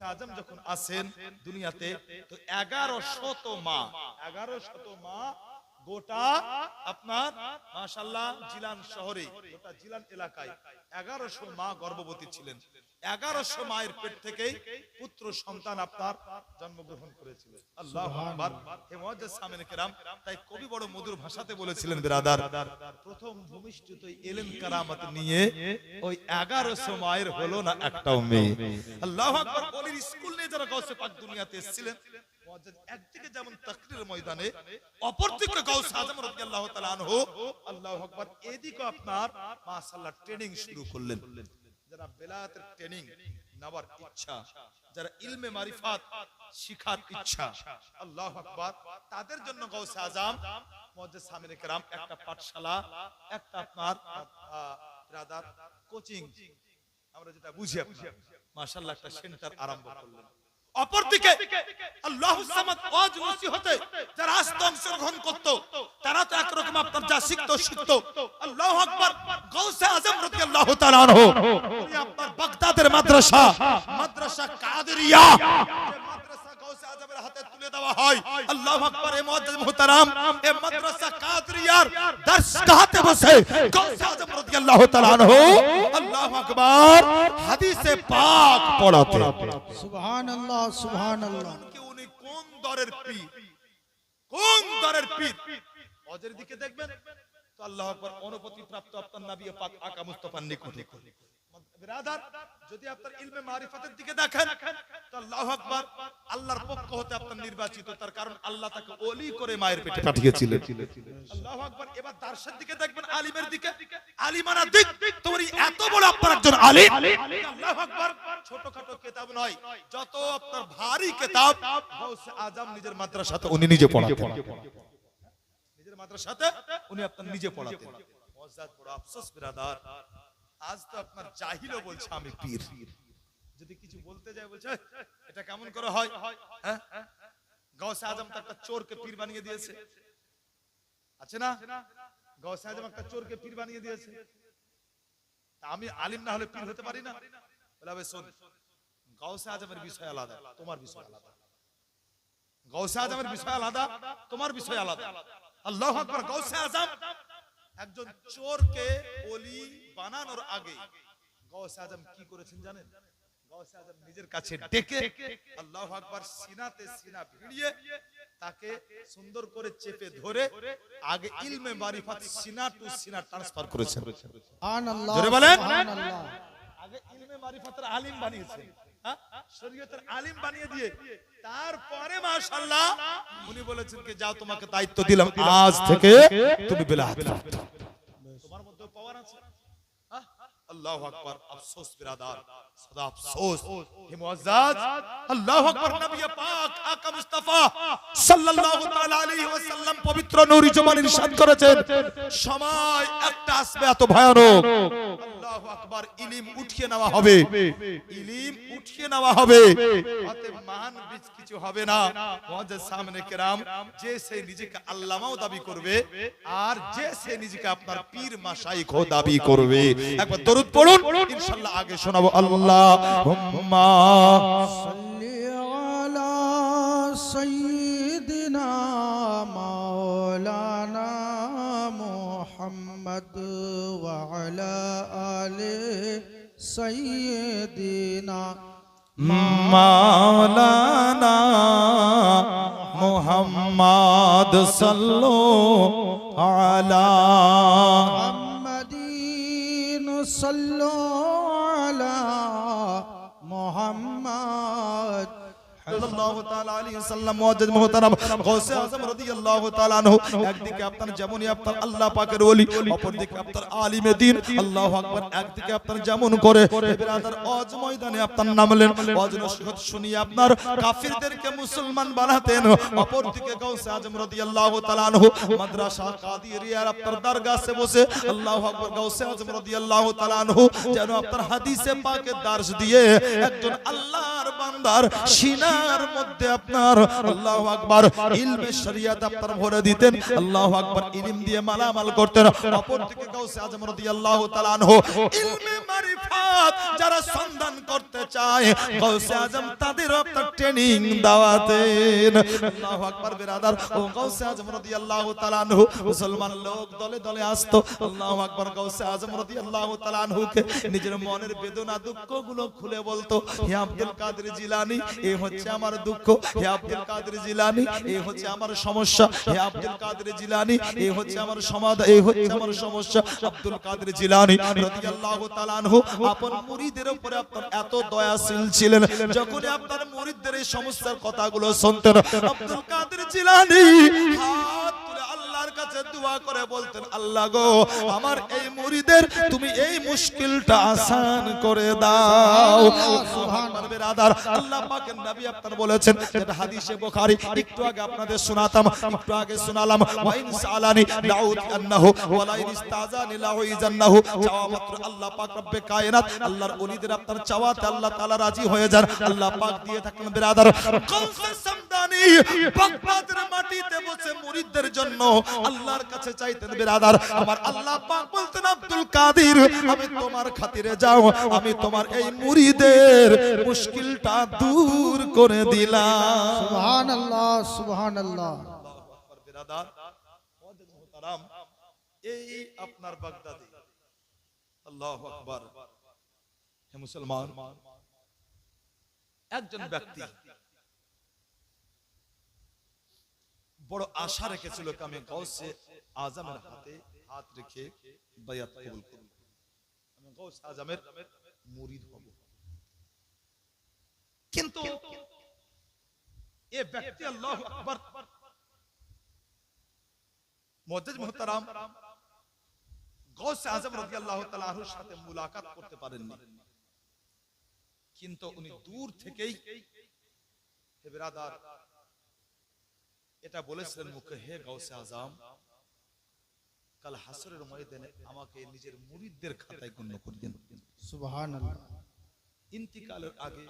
আজম যখন আসেন দুনিয়াতে তো 1100 মা গোটা আপনার মাশাআল্লাহ জিলান শহরে, গোটা জিলান এলাকায় 1100 মা গর্ভবতী ছিলেন। 1100 মায়ের পেট থেকেই পুত্র সন্তান আপনার জন্মগ্রহণ করেছিলেন। আল্লাহু আকবার। হে মুআজ্জাজ সামিনে কেরাম, তাই কবি বড় মধুর ভাষাতে বলেছিলেন, বিরাদার, প্রথম ভূমিষ্ঠিত এলেন কারামত নিয়ে ওই 1100 মায়ের হলো না একটাও মেয়ে। আল্লাহু আকবার। ওলির স্কুল নিয়ে যারা গাউসে পাক দুনিয়াতে এসেছিলেন, মুআজ্জাজ একদিকে যেমন তাকরীর ময়দানে, অপরদিকে গাউস আজম রাদিয়াল্লাহু তাআলা আনহু আল্লাহু আকবার এদিকে আপনার মাশাআল্লাহ ট্রেনিং শুরু করলেন। যারা বেলায়েতের ট্রেনিং নেওয়ার ইচ্ছা, যারা ইলমে মারিফাত শিখার ইচ্ছা, আল্লাহু আকবার, তাদের জন্য গাউসে আজম মুআজ্জাজ সামিনে কেরাম একটা পাঠশালা, একটা আপনার ব্রাদার কোচিং, আমরা যেটা বুঝি আপনার মাশাআল্লাহ একটা সেন্টার আরম্ভ করলেন। অপরদিকে আল্লাহু সামাদ ওয়াজ নসিহতে যারা আসতো অংশগ্রহণ করতো, তারা তো একরকম আপনার যা শিখতো। আল্লাহু আকবার। গাউসে আজম রাদিয়াল্লাহু তাআলা আনহু আপনার বাগদাদের মাদ্রাসা কাদেরিয়া, মাদ্রাসা গাউসে আজমের হাতে তুলে দেওয়া হয়। আল্লাহু আকবার। এ মুআজ্জাজ মুহতারাম, এ মাদ্রাসা কাদেরিয়ার দরসগাহতে বসে গাউসে আজম রাদিয়াল্লাহু তাআলা আনহু আল্লাহু আকবার হাদিসে পাক পড়াতেন। সুবহানাল্লাহ সুবহানাল্লাহ। উনি কোন দরের পীর, ওদের দিকে দেখবেন তো আল্লাহু আকবার অনুমতি প্রাপ্ত আপনার নবী পাক আকা মুস্তাফার নিকটে। বিরাদার, যদি আপনার ইলমে মারিফাতের দিকে দেখেন তো আল্লাহু আকবার আল্লাহর পক্ষ হতে আপনার নির্বাচিত, তার কারণ আল্লাহ তাকে ওলি করে মায়ের পেটে পাঠিয়েছিলেন। আল্লাহু আকবার। এবার দার্শনিক দিকে দেখবেন, আলিমের দিকে, আলিমানা দিক তোমার এত বড় আপনার একজন আলিম, আল্লাহু আকবার, ছোটখাটো কিতাব নয়, যত আপনার ভারী কিতাব গাউসে আজম নিজের মাদ্রাসাতে উনি নিজে পড়াতেন। নিজের মাদ্রাসাতে উনি আপনার নিজে পড়াতেন। মুআজ্জাজ বড় আফসোস বিরাদার, আজ তো আপনার জাহিলও বলছে আমি পীর। যদি কিছু বলতে যায় বলছে এটা কেমন করে হয়? হ্যাঁ, গাউসে আজম তো একটা চোরকে পীর বানিয়ে দিয়েছে, আছে না? গাউসে আজম একটা চোরকে পীর বানিয়ে দিয়েছে। আমি আলিম না হলে পীর হতে পারি না? বলে শোন, গাউসে আজমের বিষয় আলাদা, তোমার বিষয় আলাদা। গাউসে আজমের বিষয় আলাদা, তোমার বিষয় আলাদা। আল্লাহু আকবার। গাউসে আজম একজন চোরকে ওলি বানানোর আগে গাউসে আজম কি করেছেন জানেন? গাউসে আজম নিজের কাছে ডেকে আল্লাহু আকবার সিনাতে সিনা ভিড়িয়ে তাকে সুন্দর করে চেপে ধরে আগে ইলমে মারিফাত সিনা টু সিনা ট্রান্সফার করেছেন। সুবহানাল্লাহ জোরে বলেন। সুবহানাল্লাহ। আগে ইলমে মারিফাতের আলিম বানিয়েছেন, শরীয়তের আলিম বানিয়ে দিয়ে তারপরে মাশাআল্লাহ উনি বলেছেন যে যাও তোমাকে দায়িত্ব দিলাম, আজ থেকে তুমি বেলায়েত প্রাপ্ত। তোমার মধ্যে পাওয়ার আছে। আল্লাহু আকবার। আফসোস বিরাদার, সদা আফসোস। হে মুআজ্জাজ, আল্লাহু আকবার। নবী পাক আকা মুস্তাফা সাল্লাল্লাহু তাআলা আলাইহি ওয়াসাল্লাম পবিত্র নূরি জবানে ইরশাদ করেছেন, সময় একটা আসবে এত ভয়ানক, আল্লাহু আকবার, ইলম উঠিয়ে নেওয়া হবে, ইলম উঠিয়ে নেওয়া হবে, অতএব মহান বীজ কিছু হবে না। মুআজ্জাজ সামনে কেরাম, যে সে নিজেকে আল্লামাও দাবি করবে আর যে সে নিজেকে আপনার পীর মাশাইখও দাবি করবে, একবার দরুদ পড়ুন, ইনশাআল্লাহ আগে শোনাবো। আল্লাহুম্মা সাল্লি আলা সাইয়্যিদিনা মাওলানা মুহাম্মদ ওয়া আলা আলি সাইয়্যিদিনা মাওলানা মুহাম্মদ সাল্লাল্লাহু আলা মুহাম্মাদিন সাল্লাল্লাহু আলা মুহাম্মদ সাল্লাল্লাহু তাআলা আলাইহি ওয়াসাল্লাম। মুআজ্জাজ মুহতারাম, গাউসে আজম রাদিয়াল্লাহু তাআলা আনহু একদিকে আপনার যেমনই আপনার আল্লাহ পাকের ওলি, অপরদিকে আপনার আলিমে দ্বীন, আল্লাহু আকবার, একদিকে আপনার যেমন করে বিরাদার ওয়াজ ময়দানে আপনার নামলেন, ওয়াজ নসিহত শুনিয়ে আপনার কাফিরদেরকে মুসলমান বানাতেন, অপরদিকে গাউসে আজম রাদিয়াল্লাহু তাআলা আনহু মাদ্রাসা কাদিরিয়ার আপনার দরগাহে বসে আল্লাহু আকবার গাউসে আজম রাদিয়াল্লাহু তাআলা আনহু যেন আপনার হাদিসে পাকের দার্স দিয়ে একজন আল্লাহর বান্দা আপনার সিনার মধ্যে আপনার আল্লাহু আকবার ইলমে শরিয়ত আপনার ভরে দিতেন, আল্লাহু আকবার ইলম দিয়ে মালামাল করতেন। অপরদিকে গাউসে আজম রাদিয়াল্লাহু তাআলা আনহু ইলমে মারিফাত যারা সন্ধান করতে চায় গাউসে আজম তাদের আপনার ট্রেনিং দাওয়াতেন। আল্লাহু আকবার বিরাদার, ও গাউসে আজম রাদিয়াল্লাহু তাআলা আনহু মুসলমান লোক দলে দলে আসতো। আল্লাহু আকবার, গাউসে আজম রাদিয়াল্লাহু তাআলা আনহুকে নিজের মনের বেদনা দুঃখগুলো খুলে বলতো, হে আব্দুল কাদের জিলানী, এই হচ্ছে আমার দুঃখ, হে আব্দুল কাদের জিলানী, এই হচ্ছে আমার সমস্যা, হে আব্দুল কাদের জিলানী, এই হচ্ছে আমার সমাধান, এই হচ্ছে আমার সমস্যা। আব্দুল কাদের জিলানী রাদিয়াল্লাহু তাআলা আনহু আপন মুরিদের উপরে আপনার এত দয়াশীল ছিলেন, যখন আপনার মুরিদদের এই সমস্যার কথাগুলো শুনতেন, আব্দুল কাদের জিলানী হাত তুলে আল্লাহর কাছে দোয়া করে বলতেন, আল্লাহ গো, আমার এই মুরিদের তুমি এই মুশকিলটা আসান করে দাও। সুবহানাল্লাহ বিরাদার, আল্লাহ পাকের নবী আপনার বলেছেন, যেটা হাদিসে বুখারী, একটু আগে আপনাদের শোনাতাম, একটু আগে শোনালাম, ওয়া ইন সালানি লাউত আন্নাহু ওয়া লা ইন ইস্তাজানি লাউইজান্নাহু, চাওয়া মাত্র আল্লাহ পাক রব্বে কায়নাত আল্লাহর ওলিদের আপনার চাওয়াতে আল্লাহ তাআলা রাজি হয়ে যান, আল্লাহ পাক দিয়ে থাকেন। বিরাদার, গাউসে সামদানি বাগদাদের মাটিতে বসে মুরিদদের জন্য আল্লাহর কাছে চাইতেন। বিরাদার আমার, আল্লাহ পাক বলতেন, আব্দুল কাদের, আমি তোমার খাতিরে যাও, আমি তোমার এই মুরিদের মুশকিলটা দূর করে দিলাম। সুবহানাল্লাহ, সুবহানাল্লাহ। আল্লাহু আকবার। বিরাদার মুআজ্জিজ মুহতারাম, এই আপনার বাগদাদি, আল্লাহু আকবার, হে মুসলমান, একজন ব্যক্তি বড় আশা রেখেছিল যে আমি গাউসে আজমের হাতে হাত রেখে বায়াত কবুল করব, আমি গাউসে আজমের মুরিদ হব। কিন্তু এই ব্যক্তি, আল্লাহু আকবার, মুআজ্জিজ মুহতারাম, গাউসে আজম রাদিয়াল্লাহু তাআলা আনহুর সাথে মুলাকাত করতে পারেননি, কিন্তু উনি দূর থেকেই, হে বিরাদার, এটা বলেছিলেন মুখে, হে গাউসে আজম, কাল হাসরের ময়দানে আমাকে নিজের মুরিদদের খাতায় গণ্য করিয়েন। সুবহানাল্লাহ। ইন্তিকালের আগে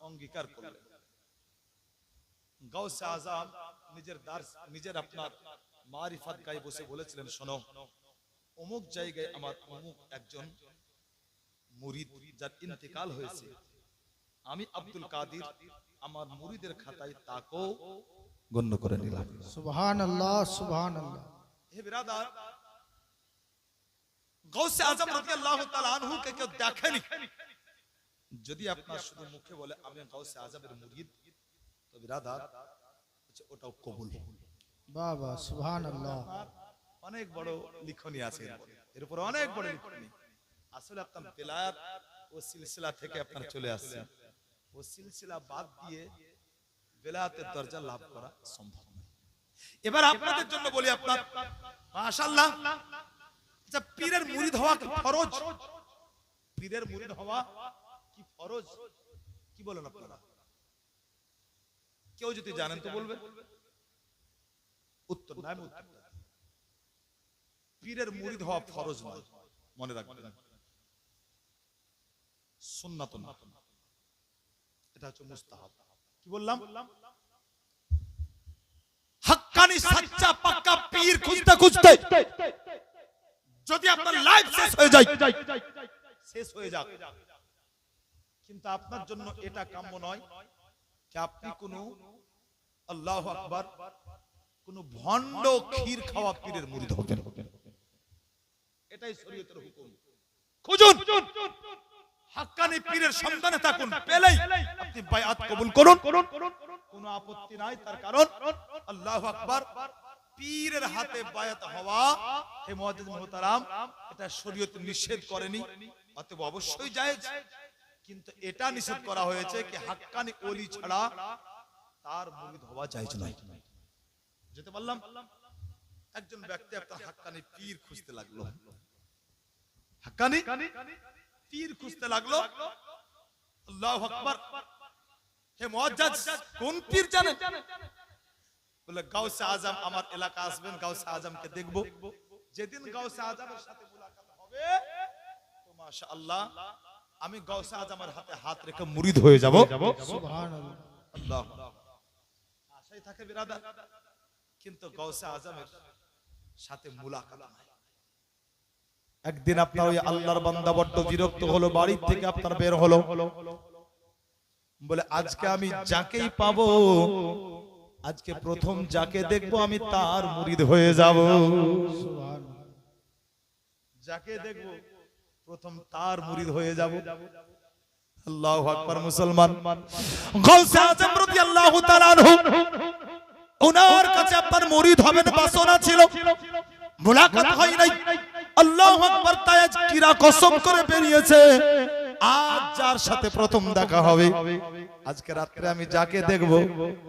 অঙ্গীকার করলেন। গাউসে আজম নিজের আপনার মারিফাত গায়ে বসে বলেছিলেন, শোনো, অমুক জায়গায় আমার অমুক একজন মুরিদ যার ইন্তিকাল হয়েছে, আমি আব্দুল কাদের আমার মুরিদের খাতায় তাকেও গণ্য করে নিলাম। সুবহানাল্লাহ, সুবহানাল্লাহ। হে বিরাদার, গাউসে আজম রাদিয়াল্লাহু তাআলা আনহু কে কেউ দেখেনি, যদি আপনার শুধু মুখে বলে আমি গাউসে আজমের মুরিদ, তো বিরাদার ওটাও কবুল। বাবা, সুবহানাল্লাহ। অনেক বড় লিখনি আছে এর উপর, অনেক বড় লিখনি। আসলে আপনার বেলায়াত ও সিলসিলা থেকে আপনার চলে আসছে, ও সিলসিলা বাদ দিয়ে বেলায়াতের দরজা লাভ করা সম্ভব নয়। এবার আপনাদের জন্য বলি, আপনার মাশাআল্লাহ, আচ্ছা, পীরের মুরিদ হওয়া কি ফরজ? পীরের মুরিদ হওয়া কি ফরজ? কি বলেন আপনারা? কেউ যদি জানেন তো বলবেন। উত্তর নাই, উত্তর পীরের মুরিদ হওয়া ফরজ নয়, মনে রাখবেন, সুন্নাত না, এটা হচ্ছে মুস্তাহাব। কি বললাম? হাক্কানি সাচ্চা পাক্কা পীর খুঁজতে খুঁজতে যদি আপনার লাইফ শেষ হয়ে যায়, শেষ হয়ে যাক, কিন্তু আপনার জন্য এটা কাম্য নয় যে আপনি কোন, আল্লাহু আকবার, কোন ভণ্ড ক্ষীর খাওয়া পীরের মুরিদ হবেন। এটাই শরীয়তের হুকুম। খুঁজুন, হাক্কানি পীরের সন্ধানে থাকুন, পেলেই আপনি বায়াত কবুল করুন, কোনো আপত্তি নাই। তার কারণ আল্লাহু আকবার, পীরের হাতে বায়াত হওয়া, হে মুআজ্জিজ মুহতারাম, এটা শরীয়ত নিষেধ করেনি, অতএব অবশ্যই জায়েজ। কিন্তু এটা নিষেধ করা হয়েছে কি হাক্কানি ওলি ছাড়া তার মুরিদ হওয়া জায়েজ নয়। যেতে বললাম, একজন ব্যক্তি একটা হাক্কানি পীর খুঁজতে লাগলো, হাক্কানি পীর খুঁজতে লাগলো। আল্লাহু আকবার, হে মুআজ্জিজ, কোন পীর জানেন? বলে গাউসে আজম আমার এলাকা আসবেন, গাউসে আজমকে দেখব। যেদিন গাউসে আজমের সাথে মুলাকাত হবে, তো মাশাআল্লাহ আমি গাউসে আজমের হাতে হাত রেখে মুরিদ হয়ে যাব। সুবহানাল্লাহ। আল্লাহ আশাই থাকে বিরাদার, কিন্তু গাউসে আজমের সাথে মুলাকাত নাই। একদিন আপনার ওই আল্লাহর বান্দা বড্ড বিরক্ত হলো, বাড়ি থেকে আপনার বের হলো, বলে আজকে আমি যাকেই পাবো, আজকে প্রথম যাকে দেখবো আমি তার মুরিদ হয়ে যাব। সুবহানাল্লাহ। যাকে দেখবো প্রথম তার মুরিদ হয়ে যাব। আল্লাহু আকবার। মুসলমান, গাউসে আজম রাদিয়াল্লাহু তাআলা আনহু, ওনার কাছে আপনার মুরিদ হবেন বাসনা ছিল, মুলাকাত হয় নাই। আল্লাহু আকবার। তাই আজ কিরা কসম করে বেরিয়েছে, আজ যার সাথে প্রথম দেখা হবে, আজকে রাত্রে আমি যাকে দেখব,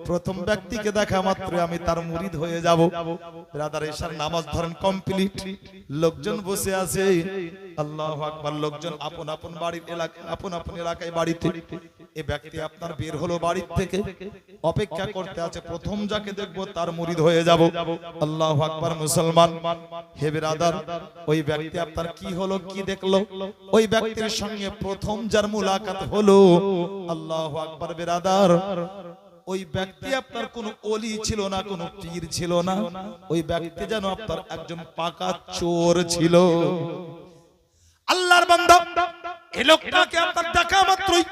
প্রথম ব্যক্তিকে দেখা মাত্র আমি তার মুরিদ হয়ে যাব। ব্রাদার, এশার নামাজ ধরেন কমপ্লিট, লোকজন বসে আছে। আল্লাহু আকবার। লোকজন আপন আপন বাড়ির এলাকা, আপন আপন এলাকায় বাড়িতে। এই ব্যক্তি আপনার বের হলো বাড়ি থেকে, অপেক্ষা করতে আছে, প্রথম যাকে দেখব তার মুরিদ হয়ে যাব। আল্লাহু আকবার। মুসলমান, হে ব্রাদার, ওই ব্যক্তি আপনার কি হলো, কি দেখলো? ওই ব্যক্তির সঙ্গে প্রথম যার মুলাকাত হলো, আল্লাহু আকবার ব্রাদার, ওই ব্যক্তি আপনার কোন ওলি ছিল না, কোন পীর ছিল না, ওই ব্যক্তি যেন আপনার একজন পাকা চোর ছিল। আল্লাহর বান্দা এই লোকটাকে আপনার দেখা মাত্রই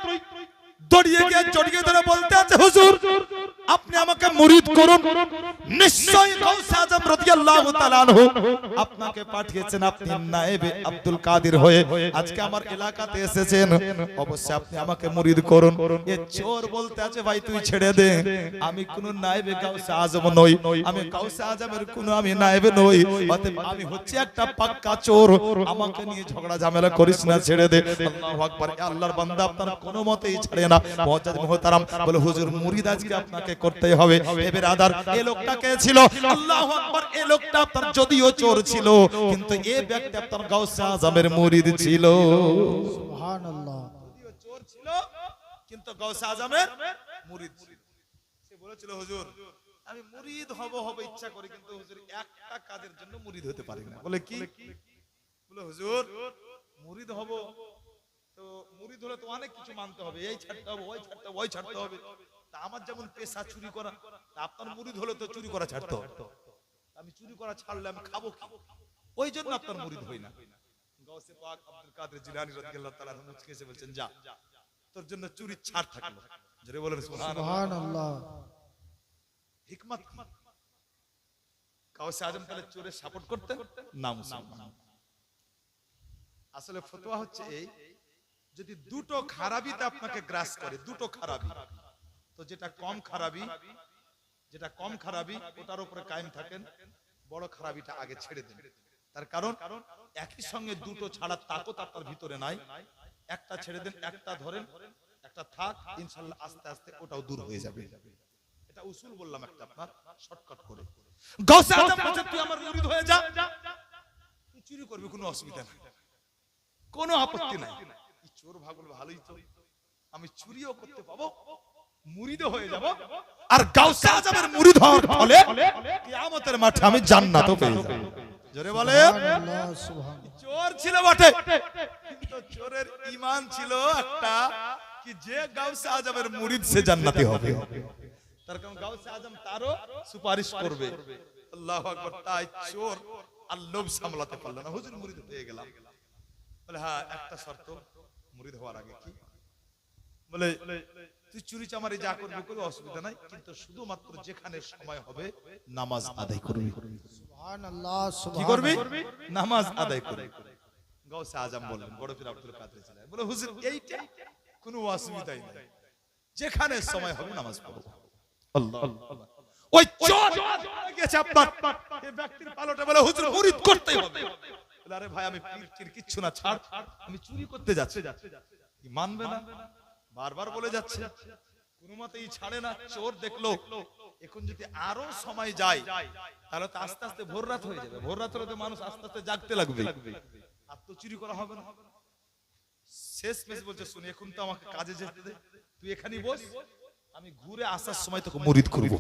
দড়িয়ে গিয়ে জড়িয়ে ধরে বলতে আছে, হুজুর আপনি আমাকে মুরিদ করুন। নিশ্চয়ই গাউসে আজম রাদিয়াল্লাহু তাআলা আনহু আপনাকে পাঠিয়েছেন, আপনি নায়েবে আব্দুল কাদের হয়ে আজকে আমার এলাকাতে এসেছেন, অবশ্যই আপনি আমাকে মুরিদ করুন। এ চোর বলতে আছে, ভাই তুই ছেড়ে দে, আমি কোন নায়েবে গাউসে আজম নই, আমি গাউসে আজমের কোন আমি নায়েবে নই, অতএব আমি হচ্ছে একটা পাক্কা চোর, আমাকে নিয়ে ঝগড়া ঝামেলা করিস না, ছেড়ে দে। আল্লাহু আকবার। আল্লাহর বান্দা আপনার কোনো মতেই ছাড়ে না। মুআজ্জাজ মুহতারাম বলে, হুজুর মুরিদ আজকে আপনাকে করতেই হবে। এ ব্রাদার, এই লোকটা কে ছিল? আল্লাহু আকবার। এই লোকটা আপনার যদিও চোর ছিল, কিন্তু এই ব্যক্তি আপনার গাউসে আজমের মুরিদ ছিল। সুবহানাল্লাহ। যদিও চোর ছিল, কিন্তু গাউসে আজমের মুরিদ ছিল। সে বলেছিল, হুজুর আমি মুরিদ হব ইচ্ছা করি, কিন্তু হুজুর একটা কাজের জন্য মুরিদ হতে পারি না। বলে কি? বলে হুজুর মুরিদ হব, তো মুরিদ হলে তো অনেক কিছু মানতে হবে, এই ছাড়তে হবে, ওই ছাড়তে হবে, ওই ছাড়তে হবে। তা আমার যেমন পেশা চুরি করা, তা আপনার মুরিদ হলে তো চুরি করা ছাড়তে হবে। আমি চুরি করা ছাড়লে আমি খাবো কি? ওই জন্য আপনার মুরিদ হই না। গাউসে পাক আব্দুল কাদের জিলানী রাদিয়াল্লাহু তাআলা আনহু মুচকে এসে বলছেন, যা, তোর জন্য চুরি ছাড় থাকলো। জোরে বলেন সুবহানাল্লাহ। সুবহানাল্লাহ। হিকমত। গাউসে আজম তাহলে চোরের সাপোর্ট করতেন না? মুসলমান, আসলে ফতোয়া হচ্ছে এই, যদি দুটো খারাপিতে আপনাকে গ্রাস করে, দুটো খারাপি, তো যেটা কম খারাপি ওটার উপরে কায়েম থাকেন, বড় খারাপিটা আগে ছেড়ে দেন। তার কারণ একই সঙ্গে দুটো ছাড়ার তাকত আপনার ভিতরে নাই। একটা ছেড়ে দেন, একটা ধরেন, একটা থাক, ইনশাআল্লাহ আস্তে আস্তে ওটাও দূর হয়ে যাবে। এটা উসুল বললাম একটা আপনার শর্টকাট করে। গাউসে আজম বলেন, তুই আমার মুরিদ হয়ে যা, তুই চুরি করবি, কোনো অসুবিধা নাই, কোনো আপত্তি নাই। চোর ভাগল ভালোই তো, আমি চুরিও করতে পাবো, মুরিদও হয়ে যাব, আর গাউসে আজমের মুরিদ হওয়ার ফলে কিয়ামতের মাঠে আমি জান্নাতও পেয়ে যাব। জোরে বলে সুবহানাল্লাহ। সুবহানাল্লাহ। চোর ছিল বটে, কিন্তু চোরের ঈমান ছিল একটা, কি যে গাউসে আজমের মুরিদ সে জান্নাতি হবে। তার কারণ গাউসে আজম তারও সুপারিশ করবে। আল্লাহু আকবার। তাই চোর আর লোভ সামলাতে পারল না, হুজুর মুরিদ হয়ে গেলাম। বলে হ্যাঁ, একটা শর্ত মুরিদ হওয়ার আগে। কি? বলে তুই চুরি চামারি যা করবি কোনো অসুবিধা নাই, কিন্তু শুধুমাত্র যেখানে সময় হবে নামাজ আদায় করবি। সুবহানাল্লাহ। কি করবি? সুবহানাল্লাহ। নামাজ আদায় করবি। গাউসে আজম বললেন, বড় পীর আব্দুল কাদের জিলানী বলে, হুজুর এইটা কোনো অসুবিধাই নাই, যেখানে সময় হবে নামাজ পড়ব। আল্লাহ। ওই চোর গেছে আপনার এই ব্যক্তির পালটে বলে, হুজুর মুরিদ করতেই হবে। বলে আরে ভাই, আমি পীর টির কিচ্ছু না, ছাড়, আমি চুরি করতে যাচ্ছি। কি মানবে না? বারবার বলে যাচ্ছে, কোনো মতেই ছাড়ে না। চোর দেখলো এখন যদি আরো সময় যায়, তাহলে তো আস্তে আস্তে ভোর রাত হয়ে যাবে। ভোর রাত হলে তো মানুষ আস্তে আস্তে জাগতে লাগবে, আর তো চুরি করা হবে না। শেষ মেশ বলছে, শুনি এখন তো আমাকে কাজে যেতে দে, তুই এখানেই বস, আমি ঘুরে আসার সময় তোকে মুরিদ করব।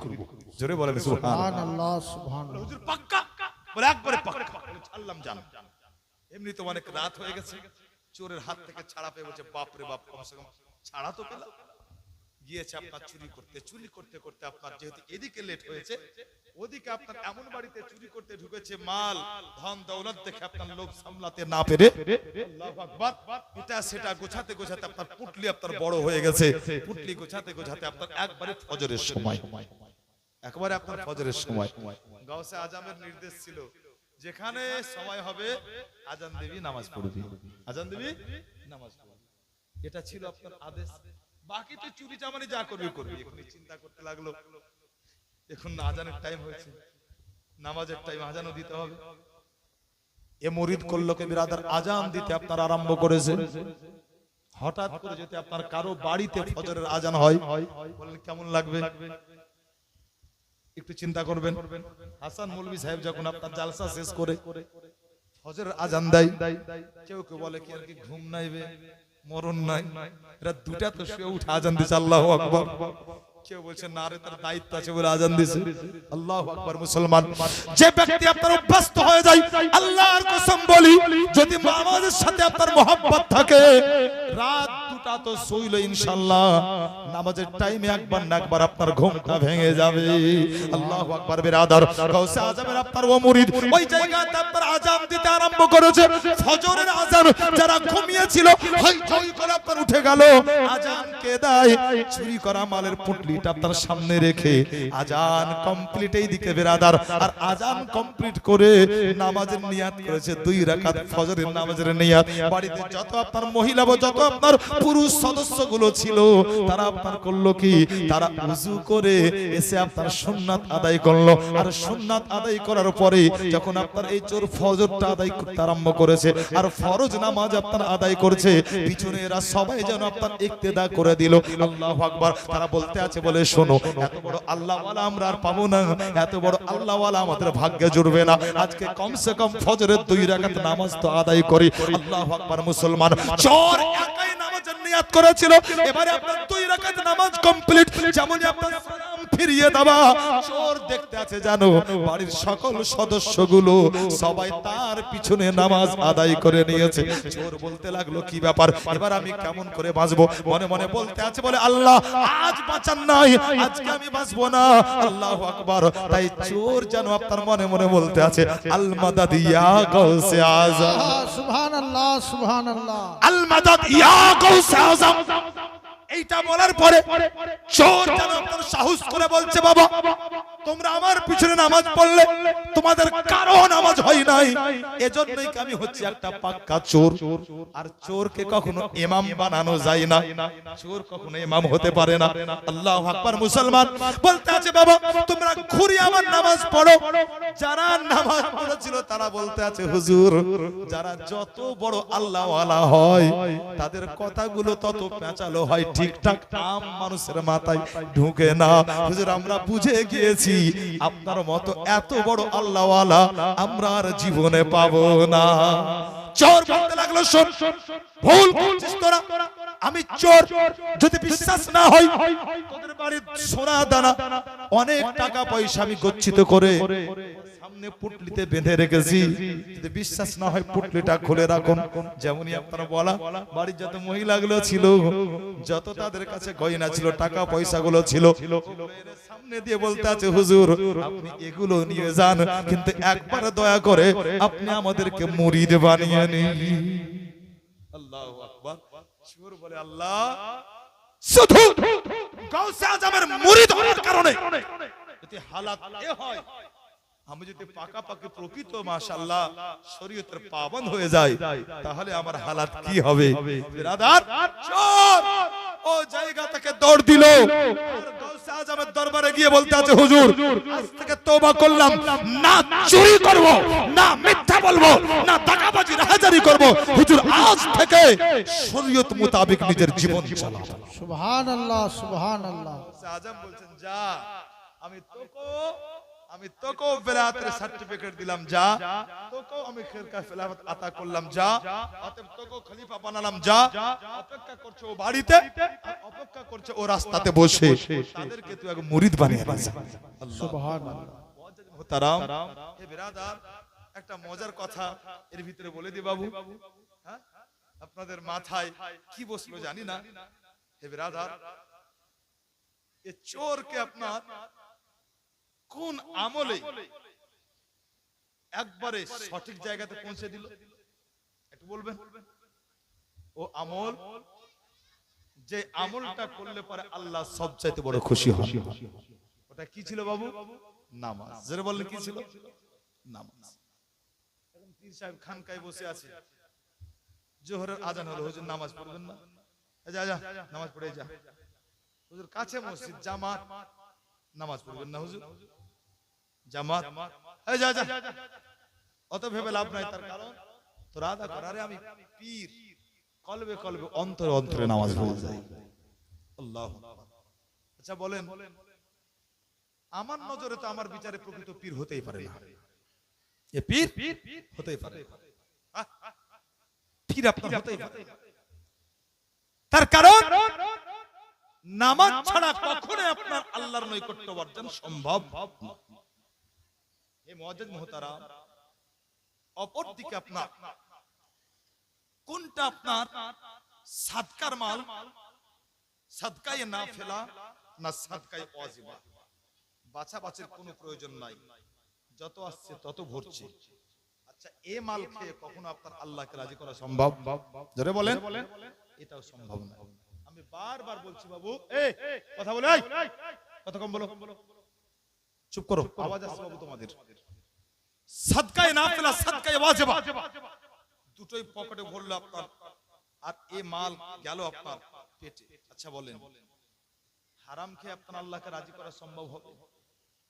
জোরে বলেন সুবহানাল্লাহ। সুবহানাল্লাহ। হুজুর পাক্কা? বলে একবারে পাক্কা। বলে ছাড়লাম, জান, এমনি তো অনেক রাত হয়ে গেছে, চোরের হাত থেকে ছাড়া পেয়ে বলছে বাপ রে বাপ, কমসে কম ছাড়া তো পেলাম। গিয়েছে আপনার চুরি করতে করতে আপনার যেহেতু এদিকে লেট হয়েছে, ওদিকে আপনার এমন বাড়িতে চুরি করতে ঢুকেছে, মাল ধন দৌলত দেখে আপনার লোভ সামলাতে না পেরে আল্লাহু আকবার, এটা সেটা গোছাতে গোছাতে আপনার পুটলি আপনার বড় হয়ে গেছে। পুটলি গোছাতে গোছাতে আপনার একবারে ফজরের সময়, একবারে আপনার ফজরের সময় গাউসে আজমের নির্দেশ ছিল, যেখানে সময় হবে আজান দিবি নামাজ পড়বি, আজান দিবি নামাজ পড়বি, এটা ছিল আপনার আদেশ। বাকি তো চুরি চামারি যা করবি করবি। এখন চিন্তা করতে লাগলো, এখন আজানের টাইম হয়েছে, নামাজের টাইম, আজানও দিতে হবে। এ মুরিদ করলো কে বিরাদার, আজান দিতে আপনার আরম্ভ করেছে। হঠাৎ করে যদি আপনার কারো বাড়িতে ফজরের আজান হয়, বলেন কেমন লাগবে? একটু চিন্তা করবেন। হাসান মৌলভী সাহেব যখন আপনার জালসা শেষ করে ফজরের আজান দেয়, কেউ কেউ বলে কি আর কি ঘুম নাইবে, মরণ নাই, এরা দুটা তো শুয়ে উঠে আজান দিছে আল্লাহু আকবার। কেউ বলছে না রে তার দায়িত্ব আছে বলে আজান দিছে। আল্লাহু আকবার। মুসলমান যে ব্যক্তি আপনার অভ্যস্ত হয়ে যায়, আল্লাহর কসম বলি, যদি নামাজের সাথে আপনার মহব্বত থাকে, রাত দুটা তো শুইলে ইনশাআল্লাহ নামাজের টাইমে একবার না একবার আপনার ঘুমটা ভেঙে যাবে। আল্লাহু আকবার। বিরাদার, গাউসে আজমের আপনার ও মুরিদ ওই জায়গাতে আপনার আজান দিতে আরম্ভ করেছে। ফজরের আজান যারা ঘুমিয়েছিল হই করে আপনার উঠে গেল, আজান কে দেয়? চুরি করা মালের পুটলিটা আপনার সামনে রেখে আজান কমপ্লিট। এই দিকে বিরাদার, আর আজান কমপ্লিট করে নামাজের নিয়াত করেছে 2 রাকাত ফজরের নামাজের নিয়াত। বাড়িতে যত আপনার মহিলা বা যত আপনার পুরুষ সদস্যগুলো ছিল, তারা আপনার করলো কি, তারা ওযু করে এসে আপনার সুন্নাত আদায় করলো। আর সুন্নাত আদায় করার পরে যখন আপনার এই চোর ফজরটা আদায় করতে আরম্ভ করেছে আর ফরজ নামাজ আপনার আদায় করছে, পিছনে এরা সবাই যেন আপনার ইক্তেদা করে দিল। আল্লাহু আকবার। তারা বলতে আছে, বলে শোনো, এত বড় আল্লাহওয়ালা আমরা আর পাবো না, এত বড় আল্লাহওয়ালা আমাদের ভাগ্যে জুড়বে না, আজকে কমসে কম ফজরের 2 রাকাত নামাজ তো আদায় করি। আল্লাহু আকবার। মুসলমান চোর একাই নামাজের নিয়াত করেছিল, এবারে আপনার 2 রাকাত নামাজ কমপ্লিট। যেমনই আপনার সালাম ফিরিয়ে দেওয়া, চোর দেখতে আছে জানো বাড়ির সকল সদস্যগুলো সবাই তার পিছনে নামাজ আদায় করে নিয়েছে। চোর বলতে লাগলো কি ব্যাপার, এবার আমি কেমন করে বাঁচবো? মনে মনে বলতে আছে, বলে আল্লাহ আজ বাঁচান নাই, আজকে আমি বাঁচবো না। আল্লাহু আকবার। তাই চোর যেন আপনার মনে মনে বলতে আছে, আল মাদাদ ইয়া গাউসে আযম, সুবহানাল্লাহ সুবহানাল্লাহ, আল মাদাদ ইয়া গাউসে আযম। এইটা বলার পরে চোর যেন আপনার সাহস করে বলছে, বাবা তোমরা আমার পিছনে নামাজ পড়লে তোমাদের কারো নামাজ হয় নাই, এজন্যই আমি হচ্ছে একটা পাক্কা চোর। আর চোরকে কখনো ইমাম বানানো যায় না, চোর কখনো ইমাম হতে পারে না। আল্লাহু আকবার। মুসলমান বলতে আছে, বাবা তোমরা ঘুরে আমার নামাজ পড়ো। যারা নামাজ পড়েছিল তারা বলতে আছে, হুজুর যারা যত বড় আল্লাহওয়ালা হয় তাদের কথাগুলো তত পেঁচালো হয়, ঠিকঠাক আম মানুষের মাথায় ঢুকে না। হুজুর আমরা বুঝে গিয়েছি আপনার মতো এত বড় আল্লাহওয়ালা আমরা আর জীবনে পাবো না। চোর বলতে লাগলো, শোন ভুল করছিস তোরা, আমি চোর। যদি বিশ্বাস না হয়, তোদের বাড়ির সোনা দানা অনেক টাকা পয়সা আমি গচ্ছিত করে সামনে পুটলিতে বেঁধে রেখেছি, যদি বিশ্বাস না হয় পুটলিটা খুলে রাখুন। যেমনই আপনারা বলা, বাড়ির যত মহিলাগুলো ছিল, যত তাদের কাছে গয়না ছিল, টাকা পয়সা গুলো ছিল, সামনে দিয়ে বলতে আছে, হুজুর আপনি এগুলো নিয়ে যান, কিন্তু একবার দয়া করে আপনি আমাদেরকে মুরিদ বানিয়ে নিন। আল্লাহু আকবার। চোর বলে, আল্লাহ শুধু গাউসে আজমের মুরিদ হওয়ার কারণে যদি হালাত এ হয়, আমি যদি পাকাপাকি প্রকৃত মাশাআল্লাহ শরীয়তের পাবন্দ হয়ে যায়, তাহলে আমার হালাত কি হবে? বিরাদার, চোর ও জায়গা থেকে দৌড় দিল আর গাউসে আজমের দরবারে গিয়ে বলতে আছে, হুজুর আজ থেকে তওবা করলাম, না চুরি করব, না মিথ্যা বলবো, না টাকাবাজি রাহাজারি করব, হুজুর আজ থেকে শরীয়ত মোতাবেক নিজের জীবন চালাবো। সুবহানাল্লাহ সুবহানাল্লাহ। গাউসে আজম বলছেন, যা আমি তোকেও বেলায়েতের সার্টিফিকেট দিলাম, যা তোকেও আমি খেরকা খেলাফত আতা করলাম, যা অতএব তোকেও খলিফা বানালাম, যা অপেক্ষা করছে ও বাড়িতে, অপেক্ষা করছে ও রাস্তাতে বসে, তাদেরকে তুই এক মুরিদ বানিয়ে নিস। সুবহানাল্লাহ। মুহতারাম এ বিরাদার, একটা মজার কথা এর ভিতরে বলে দি বাবু। হ্যাঁ, আপনাদের মাথায় কি বসলো জানি না, হে ব্রাদার, এ চোরকে আপনার কোন আমলে একবারে সঠিক জায়গাতে পৌঁছে দিল একটু বলবেন? ও আমল, যে আমলটা করলে পরে আল্লাহ সবচাইতে বড় খুশি হন, ওটা কি ছিল বাবু? নামাজ। যারা বললেন কি ছিল? নামাজ। এখন পীর সাহেব খানকায় বসে আছে, জোহরের আজান হলো, হুজুর নামাজ পড়বেন না? যা যা নামাজ পড়ে যা। হুজুর কাছে মসজিদ, জামাত, নামাজ পড়বেন না হুজুর? জামাত, এই যা যা। অত ভেবে লাভ নাই, তার কারণ তোর আদা কর। আরে আমি পীর, কলবে কলবে অন্তরে অন্তরে নামাজ পড়ে যাই। আল্লাহু আকবার। আচ্ছা বলেন, আমার নজরে তো আমার বিচারে প্রকৃত পীর হতেই পারে না। এ পীর হতেই পারে, পীর আপনার হতেই পারে। তার কারণ নামাজ ছাড়া কখনো আপনার আল্লাহর নৈকট্য অর্জন সম্ভব না। হে মুআজ্জিজ মুহতারাম, অপরদিকে আপনার কোনটা আপনার সাদকার মাল, সাদকায়ে নাফিলা না সাদকায়ে ওয়াজিবা, বাছাবাছির কোনো প্রয়োজন নাই, যত আসছে তত ভরছে। আচ্ছা, এ মাল খেয়ে কখনো আপনার আল্লাহকে রাজি করা সম্ভব? জোরে বলেন। এটাও সম্ভব না। আমি বারবার বলছি বাবু, কথা বলে, কথা কম বলো, চুপ করো, আওয়াজ আসছে বাবু তোমাদের। সাদকায়ে নাফিলা, সাদকায়ে ওয়াজিবা দুটোই পকেটে ভরলো আপনার, আর এ মাল গেল আপনার পেটে। আচ্ছা বলেন, হারাম খেয়ে আপনার আল্লাহকে রাজি করা সম্ভব হবে?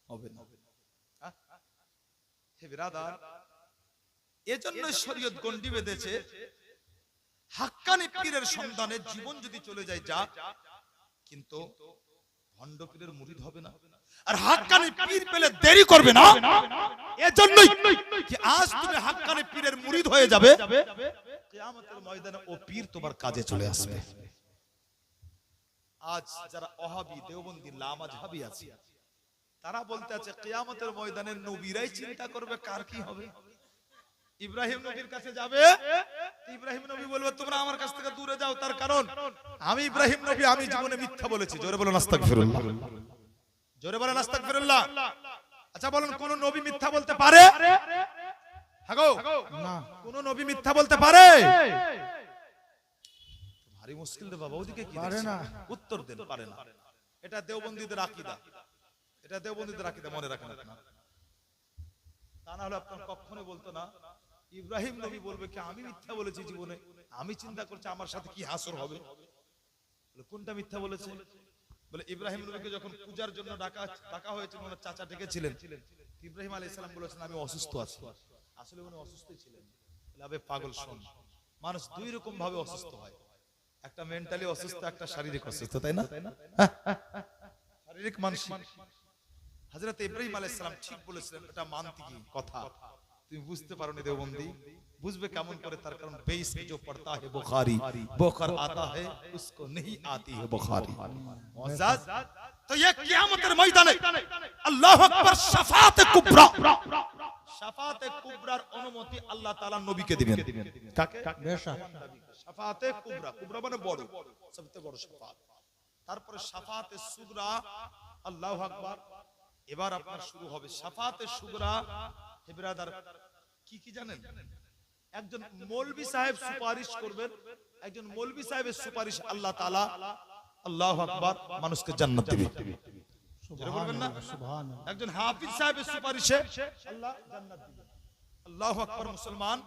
হবে না। হে বিরাদার, এজন্য শরীয়ত গন্ডি বেঁধেছে, হাক্কানি পীরের সন্ধানে জীবন যদি চলে যায় যাক, কিন্তু ভণ্ড পীরের মুরিদ হবে না। আর হাক্কানি পীর পেলে দেরি করবে না। এজন্যই কি আজ তুমি হাক্কানি পীরের মুরিদ হয়ে যাবে, কিয়ামতের ময়দানে ও পীর তোমার কাজে চলে আসবে। আজ যারা ওহাবী, দেওবন্দি, লামাযহাবী আছে, তারা বলতে আছে কিয়ামতের ময়দানে নবীরাই চিন্তা করবে কার কি হবে। ইব্রাহিম নবীর কাছে যাবে, ইব্রাহিম নবী বলবে তোমরা আমার কাছ থেকে দূরে যাও, তার কারণ আমি ইব্রাহিম নবী, আমি জীবনে মিথ্যা বলেছি। জোরে বলেন আস্তাগফিরুল্লাহ, জোরে বলেন আস্তাগফিরুল্লাহ। আচ্ছা বলেন, কোন নবী মিথ্যা বলতে পারে? হ্যাঁ গো, না। কোন নবী মিথ্যা বলতে পারে? ভারী মুশকিল রে বাবা, ওদিকে কি পারে না। উত্তর দেন, পারে না। এটা দেওবন্দীদের আকীদা, এটা দেওবন্দীদের আকীদা, মনে রাখেন আপনারা। তা না হলে আপনার কখনো বলতো না ইব্রাহিম নবী বলবে কি আমি মিথ্যা বলেছি জীবনে, আমি চিন্তা করছি আমার সাথে কি হাসর হবে। কোনটা মিথ্যা বলেছে? বলে ইব্রাহিম নবীকে যখন পূজার জন্য ডাকা হয়েছিল, ওনার চাচা ডেকেছিলেন, ইব্রাহিম আলাইহিস সালাম বলেছেন আমি অসুস্থ আছি। আসলে উনি অসুস্থই ছিলেন। বলে আবে পাগল শোন, মানুষ দুই রকম ভাবে অসুস্থ হয়, একটা মেন্টালি অসুস্থ, একটা শারীরিক অসুস্থ, তাই না? শারীরিক মানসিক। হযরত ইব্রাহিম আলাইহিস সালাম ঠিক বলেছিলেন, এটা মানতি কি কথা তুমি বুঝতে পারোনি দেওবন্দি, বুঝবে কেমন করে? তার কারণ বেইস में जो पढ़ता है बुखारी बोखर आता है उसको नहीं आती है बुखारी। मुअज्जज, तो ये कियामतेर ময়দানে আল্লাহু আকবার, শাফাতে কুবরা, শাফাতে কুবরার অনুমতি আল্লাহ তাআলা নবীকে দিবেন। কাকে? বেশক। শাফাতে কুবরা, কুবরা মানে বড়, সবচেয়ে বড় শাফাত। তারপরে শাফাতে সুগরা, আল্লাহু আকবার। এবার আপনার শুরু হবে শাফাতে সুগরা। হে ব্রাদার, কি কি জানেন? একজন মৌলভী সাহেব সুপারিশ করবেন, একজন মৌলভী সাহেবের সুপারিশ আল্লাহ তাআলা, আল্লাহু আকবার, মানুষকে জান্নাত দিবে। বলবেন না? সুবহানাল্লাহ। একজন হাফিজ সাহেবের সুপারিশে আল্লাহ জান্নাত দিবে। আল্লাহু আকবার। মুসলমান,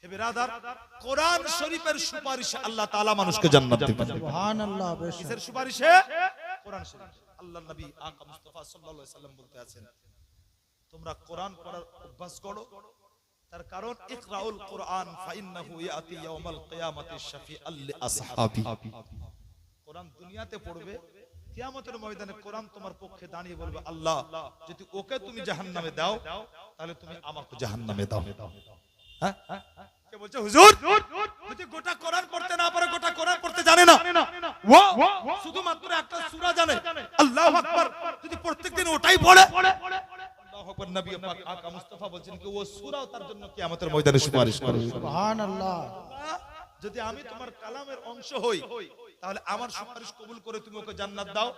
হে ব্রাদার, কোরআন শরীফের সুপারিশে আল্লাহ তাআলা মানুষকে জান্নাত দিবেন। সুবহানাল্লাহ। বেশক। কিসের সুপারিশে? কোরআন শরীফ। আল্লাহর নবী আকা মুস্তাফা সাল্লাল্লাহু আলাইহি সাল্লাম বলতে আছেন, তোমরা কোরআন পড়ার অভ্যাস করো, তার কারণ ইকরাউল কোরআন ফাইন্নাহু ইয়াতি ইয়াউমাল কিয়ামাতি শাফিআল লিআসহাবি। কোরআন দুনিয়াতে পড়বে, কিয়ামতের ময়দানে কোরআন তোমার পক্ষে দাঁড়িয়ে বলবে আল্লাহ যদি ওকে তুমি জাহান্নামে দাও তাহলে তুমি আমাকে জাহান্নামে দাও। হ্যাঁ, কে বলছে হুজুর যদি গোটা কোরআন পড়তে না পারে, গোটা কোরআন পড়তে জানে না, ও শুধুমাত্র একটা সূরা জানে, আল্লাহু আকবার, যদি প্রত্যেকদিন ওটাই পড়ে, আল্লাহু আকবার, নবী পাক আকা মুস্তাফা বলেন কি ও সূরাও তার জন্য কিয়ামতের ময়দানে সুপারিশ করবে। সুবহানাল্লাহ। যদি আমি তোমার কালামের অংশ হই তাহলে আমার সুপারিশ কবুল করে তুমি ওকে জান্নাত দাও,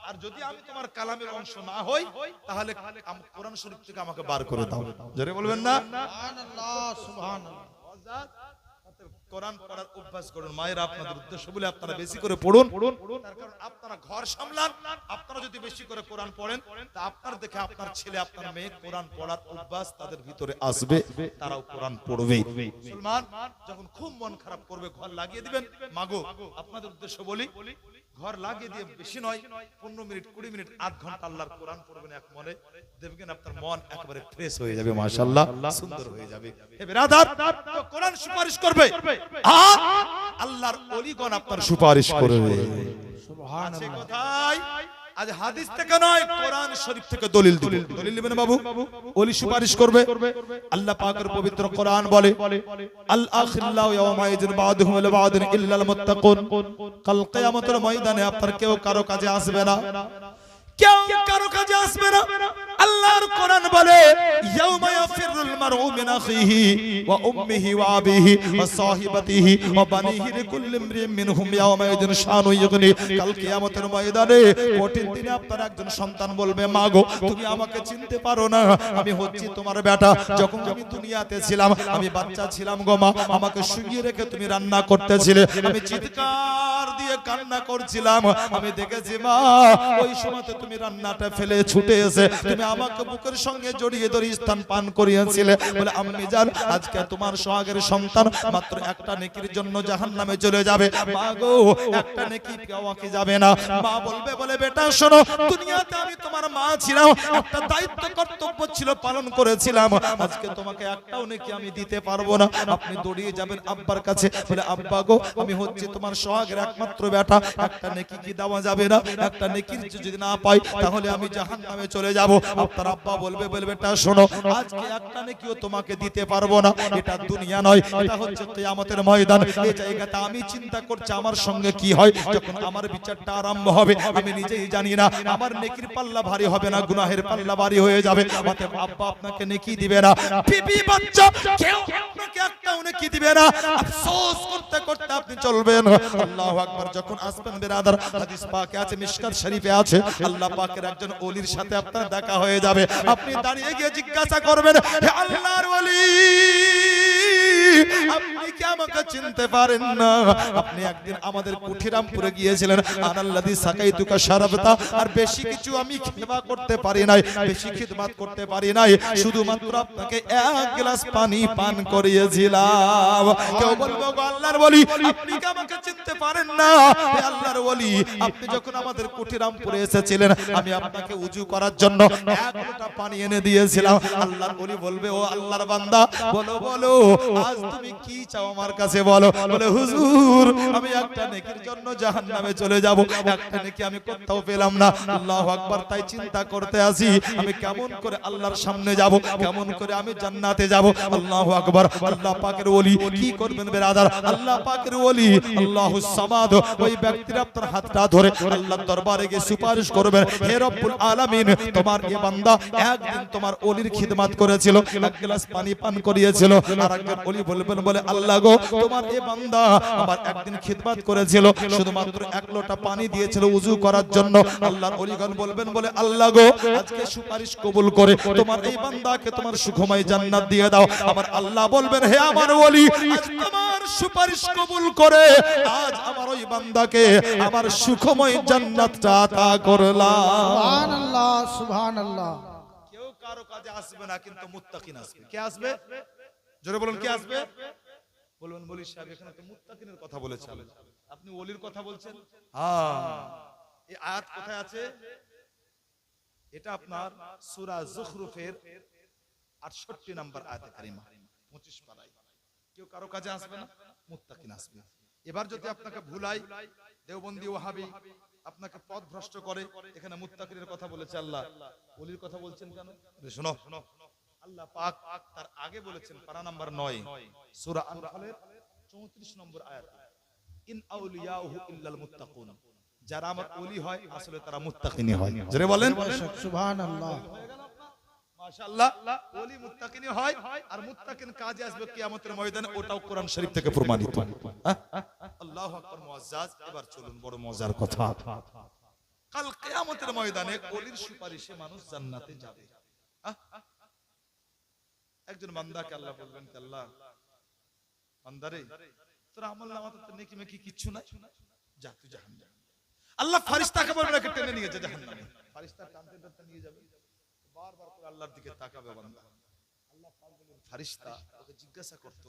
আর যদি আমি তোমার কালামের অংশ না হই তাহলে কোরআন শরীফ থেকে আমাকে বার করে দাও। জোরে বলবেন না? সুবহানাল্লাহ সুবহানাল্লাহ। কোরআন পড়ার অভ্যাস করুন মায়েরা, আপনাদের উদ্দেশ্য বলে আপনারা বেশি করে পড়ুন, তার কারণ আপনারা ঘর সামলান। আপনারা যদি বেশি করে কোরআন পড়েন তা আপনার দেখে আপনার ছেলে আপনার মেয়ে কোরআন পড়ার অভ্যাস তাদের ভিতরে আসবে, তারাও কোরআন পড়বে। মুসলমান যখন খুব মন খারাপ করবে ঘর লাগিয়ে দিবেন। মাগো আপনাদের উদ্দেশ্য বলি, ঘর লাগিয়ে দিয়ে বেশি নয় 15 মিনিট 20 মিনিট আধ ঘন্টা আল্লাহর কোরআন পড়বেন এক মনে, দেখবেন আপনার মন একেবারে ফ্রেশ হয়ে যাবে, মাশাআল্লাহ সুন্দর হয়ে যাবে। হে বিরাদার, তো কোরআন সুপারিশ করবে, আল্লাহর ওলিগণ আপনার সুপারিশ করবে। আছে কোথায়? আজ হাদিস থেকে নয়, কোরআন শরীফ থেকে দলিল দিব। দলিল নেবেন বাবু, ওলি সুপারিশ করবে। আল্লাহ পাকের পবিত্র কোরআন বলে, আল আখিল্লাহু ইয়াওমা ইযিন বা'দুহুম লা বা'দুন ইল্লাল মুত্তাকুন। কাল কিয়ামতের ময়দানে আপনার কেউ কারো কাজে আসবে না, কেউ কারো কাজে আসবে না। আল্লাহর কোরআন বলে, ইয়াওমা ইয়াফিরুল মারউ মিন আখিহি ওয়া উম্মিহি ওয়া আবিহি ওয়া সাহিবাতিহি ওয়া বানিহি লিকুল্লি ইমরিইন মিনহুম ইয়াওমা ইযিন শানু ইগনি। কাল কিয়ামতের ময়দানে কঠিন দিনে আপনার একজন সন্তান বলবে, মা গো তুমি আমাকে চিনতে পারো না, আমি হচ্ছি তোমার বেটা। যখন আমি দুনিয়াতে ছিলাম আমি বাচ্চা ছিলাম গো মা, আমাকে শুইয়ে রেখে তুমি রান্না করতেছিলে, আমি চিৎকার দিয়ে কান্না করছিলাম, আমি দেখেছি মা ওই সময়তে তুমি রান্নাটা ফেলে ছুটে এসে তুমি আমাকে বুকের সঙ্গে জড়িয়ে ধরে স্থান পান করিয়েছিলে। বলে আম্মি জান আজকে তোমার সোহাগের সন্তান মাত্র একটা নেকির জন্য জাহান্নামে চলে যাবে। মা গো একটা নেকি পাওয়া কি যাবে না? মা বলবে, বলে বেটা শোনো, দুনিয়াতে আমি তোমার মা ছিলাম, একটা দায়িত্ব কর্তব্য ছিল পালন করেছিলাম, আজকে তোমাকে একটাও নেকি আমি দিতে পারবো না। আপনি দৌড়িয়ে যাবেন আব্বার কাছে, বলে আব্বা গো আমি হচ্ছে তোমার সোহাগের একমাত্র বেটা, একটা নেকি কি দেওয়া যাবে না? একটা নেকির যদি না পাই তাহলে আমি জাহান্নামে চলে যাব। আপনার আব্বা বলবে, বলে বেটা শোনো, আজকে একটা নেকিও তোমাকে দিতে পারবো না, এটা দুনিয়া নয়, এটা হচ্ছে কিয়ামতের ময়দান। এই জায়গাতে আমি চিন্তা করছি আমার সঙ্গে কি হয়, যখন আমার বিচারটা আরম্ভ হবে আমি নিজেই জানি না, আমার নেকির পাল্লা ভারী হবে না গুনাহের পাল্লা ভারী হয়ে যাবে। অতএব আব্বা আপনাকে নেকি দিবে না, বিবি বাচ্চা কেউ আপনাকে একটাও নেকি দিবে না, আফসোস করতে করতে আপনি চলবেন। আল্লাহু আকবার। যখন আসবেন বিরাদার, হাদিস পাকে আছে, মিশকাত শরীফে আছে, আল্লাহ পাকের একজন ওলির সাথে আপনার দেখা হয়ে যাবে। আপনি দাঁড়িয়ে গিয়ে জিজ্ঞাসা করবেন, হে আল্লাহর ওলি আপনি কি আমাকে চিনতে পারেন না? আপনি একদিন আমাদের কুঠিরামপুরে গিয়েছিলেন, আনাল্লাযী সাকাইতুকা শারাবতা, আর বেশি কিছু আমি সেবা করতে পারি নাই, বেশি খিদমত করতে পারি নাই, শুধুমাত্র আপনাকে এক গ্লাস পানি পান করিয়েছিলাম। কেউ বলবো গো আল্লাহর ওলি আপনি কি আমাকে চিনতে পারেন না? হে আল্লাহর ওলি আপনি যখন আমাদের কুঠিরামপুরে এসেছিলেন আমি আপনাকে ওযু করার জন্য এক লোটা পানি এনে দিয়েছিলাম। আল্লাহর ওলি বলবে, ও আল্লাহর বান্দা বলো বলো আজ তুমি কি চাও আমার কাছে বলো। বলে হুজুর আমি একটা নেকির জন্য জাহান্নামে চলে যাব, একটা নেকি আমি কোথাও পেলাম না। আল্লাহু আকবার। তাই চিন্তা করতে আসি আমি কেমন করে আল্লাহর সামনে যাব, কেমন করে আমি জান্নাতে যাব। আল্লাহু আকবার। আল্লাহ পাকের ওলি কি করবেন বিরাদার? আল্লাহ পাকের ওলি আল্লাহুস সামাদ, ওই ব্যক্তির আপনার হাতটা ধরে আল্লাহর দরবারে গিয়ে সুপারিশ করবেন, হে রব্বুল আলামিন তোমার এই বান্দা একদিন তোমার ওলির খিদমত করেছিল, এক গ্লাস পানি পান করিয়েছিল, আর একজন ওলি বলবেন, বলে আল্লাহ গো তোমার এই বান্দা আমার একদিন খিদমত করেছিল, শুধুমাত্র এক লোটা পানি দিয়েছিল ওযু করার জন্য। আল্লাহর ওলিগণ বলবেন, বলে আল্লাহ গো আজকে সুপারিশ কবুল করে তোমার এই বান্দাকে তোমার সুখময় জান্নাত দিয়ে দাও। আমার আল্লাহ বলবেন, হে আমার ওলি আজ তোমার সুপারিশ কবুল করে আজ আমার ওই বান্দাকে আমার সুখময় জান্নাতটা আতা করলাম। সুবহানাল্লাহ সুবহানাল্লাহ। কেউ কারো কাজে আসবে না, কিন্তু মুত্তাকিন আসবে। কে আসবে? জোরে বলুন, কে আসবে? বলুন বলি সাহেব এখানে তো মুত্তাকিনের কথা বলেছেন, আপনি ওলির কথা বলছেন। হ্যাঁ, এই আয়াত কোথায় আছে? এটা আপনার সূরা যুখরুফের 68 নম্বর আয়াতে কারিমা 25 পারায়। কেউ কারো কাজে আসবে না, মুত্তাকিন আসবে। এবার যদি আপনাকে ভুলাই দেওবন্দি ওয়াহাবি আপনাকে পথ ভ্রষ্ট করে, এখানে মুত্তাকিনের কথা বলেছে আল্লাহ, ওলির কথা বলছেন কেন? শোনো, আল্লাহ পাক তার আগে বলেছেন পারা নাম্বার 9 সূরা আনফালের 34 নম্বর আয়াত, ইন আউলিয়াহু ইল্লাল মুত্তাকুন, যারা আমার ওলি হয় আসলে তারা মুত্তাকিনই হয়। জোরে বলেন সুবহানাল্লাহ। মাশাআল্লাহ ওলি মুত্তাকিনই হয় আর মুত্তাকিন কাজে আসবে কিয়ামতের ময়দানে, ওটাও কোরআন শরীফ থেকে প্রমাণিত। আল্লাহু আকবার মুআজ্জাজ। এবার চলুন বড় মজার কথা, কাল কিয়ামতের ময়দানে ওলির সুপারিশে মানুষ জান্নাতে যাবে। একজন বান্দাকে আল্লাহ বলবেন যে আল্লাহ বান্দারে তোর আমল নামাতে তো নেকি মেকি কিচ্ছু নাই, যা তুই জাহান্নামে। আল্লাহ ফেরেশতাকে বলবেন একে টেনে নিয়ে যা জাহান্নামে। ফেরেশতা টানতে টানতে নিয়ে যাবে, বারবার করে আল্লাহর দিকে তাকাবে বান্দা। আল্লাহ পাক বলেন ফেরেশতা ওকে জিজ্ঞাসা করত